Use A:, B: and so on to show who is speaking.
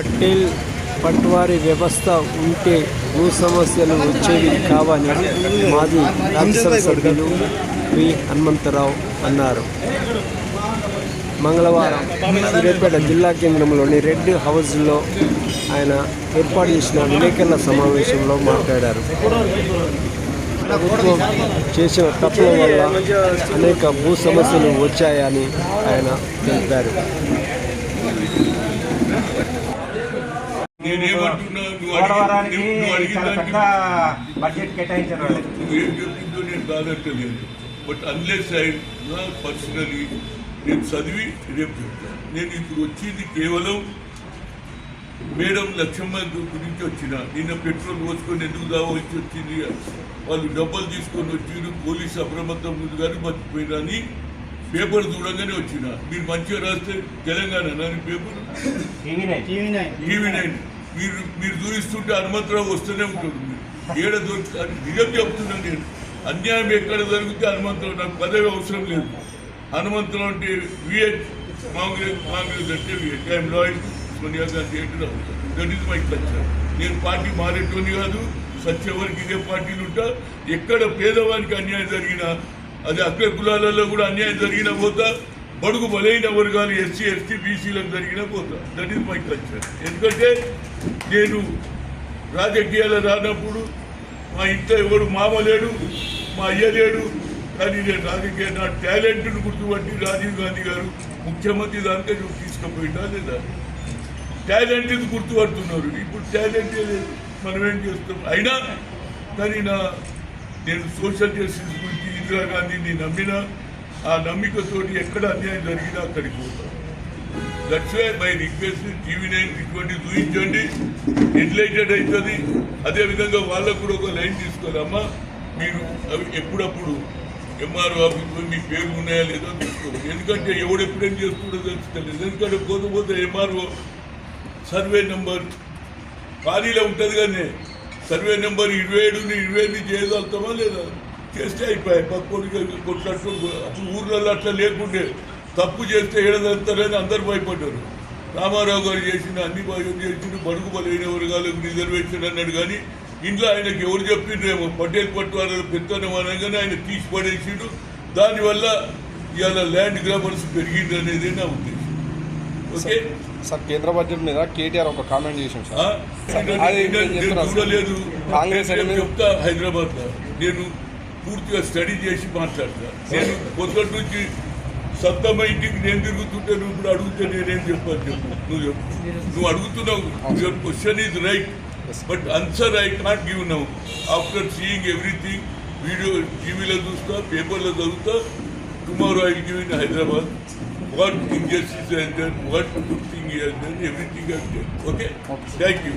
A: పటేల్ పట్వారీ వ్యవస్థ ఉంటే భూ సమస్యలు వచ్చేవి కావని మాజీ రాజ్యసభ సభ్యులు పి హనుమంతరావు అన్నారు. మంగళవారం సూర్యాపేట జిల్లా కేంద్రంలోని రెడ్ హౌస్లో ఆయన ఏర్పాటు చేసిన విలేకరుల సమావేశంలో మాట్లాడారు. ప్రభుత్వం చేసిన తప్పుల వల్ల అనేక భూ సమస్యలు వచ్చాయని ఆయన తెలిపారు.
B: బడ్జెట్ కేటాయించారు.
C: ఏం చెప్పిందో నేను కాదట్టలేదు. బట్ అన్లెస్ ఐ పర్సనలీ నేను చదివి రేపు చెప్తాను. నేను ఇప్పుడు వచ్చింది కేవలం మేడం లక్ష్మమ్మ గురించి వచ్చిన. నిన్న పెట్రోల్ పోసుకొని ఎందుకు దావలసి వచ్చింది, వాళ్ళు డబ్బులు తీసుకొని వచ్చిండ్రు, పోలీసు అప్రమత్తం ముందు కానీ మర్చిపోయినా అని పేపర్ చూడంగానే వచ్చిన. మీరు మంచిగా రాస్తే తెలంగాణ నాని పేపర్ టీవీ9 మీరు చూపిస్తుంటే హనుమంతరావు వస్తూనే ఉంటుంది. ఏడ దొరుకుతుంది నిజం చెప్తున్నాను నేను. అన్యాయం ఎక్కడ జరిగితే హనుమంతరావు, నాకు పదవి అవసరం లేదు. హనుమంతరావు అంటే విఎట్, కాంగ్రెస్ అంటే విఎట్. ఐఎమ్ లాయల్ సోనియా గాంధీ అంటే Rao. That is my culture. నేను పార్టీ మారేటోని కాదు. సత్యవరికి ఇదే పార్టీలు ఉంటా. ఎక్కడ పేదవానికి అన్యాయం జరిగినా, అది అగ్ర కులాలలో కూడా అన్యాయం జరిగినా పోతా, బడుగు బలైన వర్గాలు ఎస్సీ ఎస్టీ బీసీలకు జరిగినా పోతా. That is my culture. ఎందుకంటే నేను రాజకీయాలు రానప్పుడు మా ఇంట్లో ఎవరు మామ లేడు, మా అయ్య లేడు. కానీ నేను రాజకీయ నా టాలెంట్ను గుర్తుపట్టి రాజీవ్ గాంధీ గారు ముఖ్యమంత్రి దానికే తీసుకుపోయినా లేదా, టాలెంట్ గుర్తుపడుతున్నారు. ఇప్పుడు టాలెంట్ లేదు, మనం ఏం చేస్తాం. అయినా కానీ నేను సోషల్ జస్టిస్ గురించి ఇందిరాగాంధీని నమ్మిన, ఆ నమ్మికతోటి ఎక్కడ అన్యాయం జరిగినా అక్కడికి పోతాం. That's why my request TV nine ఇటువంటి చూపించండి, ఎన్లైటెడ్ అవుతుంది. అదేవిధంగా వాళ్ళకు కూడా ఒక లైన్ తీసుకోవాలమ్మా, మీరు అవి ఎప్పుడప్పుడు ఎంఆర్ఓ ఆఫీస్లో మీ పేర్లు ఉన్నాయా లేదో తీసుకోవాలి. ఎందుకంటే ఎవడెప్పుడేం చేస్తుండో తెలుసుకోలేదు. ఎందుకంటే పోతే ఎంఆర్ఓ సర్వే నెంబర్ ఖాళీలో ఉంటుంది, కానీ సర్వే నెంబర్ 27 చేయగలుగుతామా లేదా, చేస్తే అయిపోయాయి. పక్కోడికి కొట్లాడుతూ అప్పుడు ఊర్లలో అట్లా లేకుండే, తప్పు చేస్తే ఏడదంతారని అందరు భయపడ్డారు. రామారావు గారు చేసిన అన్ని చేసిన బడుగు బలైన వర్గాలకు రిజర్వేషన్ అన్నాడు. కానీ ఇంట్లో ఆయనకి ఎవరు చెప్పిండ్రేమో పటేల్ పట్వారీలు పెత్తనం అనగానే ఆయన తీసి పడేసిండు. దానివల్ల ఇవాళ ల్యాండ్ గ్రాబర్స్ పెరిగింది అనేది నా ఉద్దేశం. ఓకే
D: సార్, కేంద్ర బడ్జెట్ మీద కేటీఆర్ ఒక కామెంట్ చేసాం
C: చూడలేదు. చెప్తా హైదరాబాద్ లో నేను పూర్తిగా స్టడీ చేసి మాట్లాడతా. నేను పొద్దుటి నుంచి సత్తమ్మ ఇంటికి నేను తిరుగుతుంటే నువ్వు ఇప్పుడు అడిగితే నేనేం చెప్పాను చెప్పు. నువ్వు అడుగుతున్నావు, your question is right, but answer I can't give now. After seeing everything, video టీవీలో చూస్తా, పేపర్లో చదువుతా. Tomorrow I will give in Hyderabad what injustice has done, what good thing he has done, everything has done. Okay? Thank you.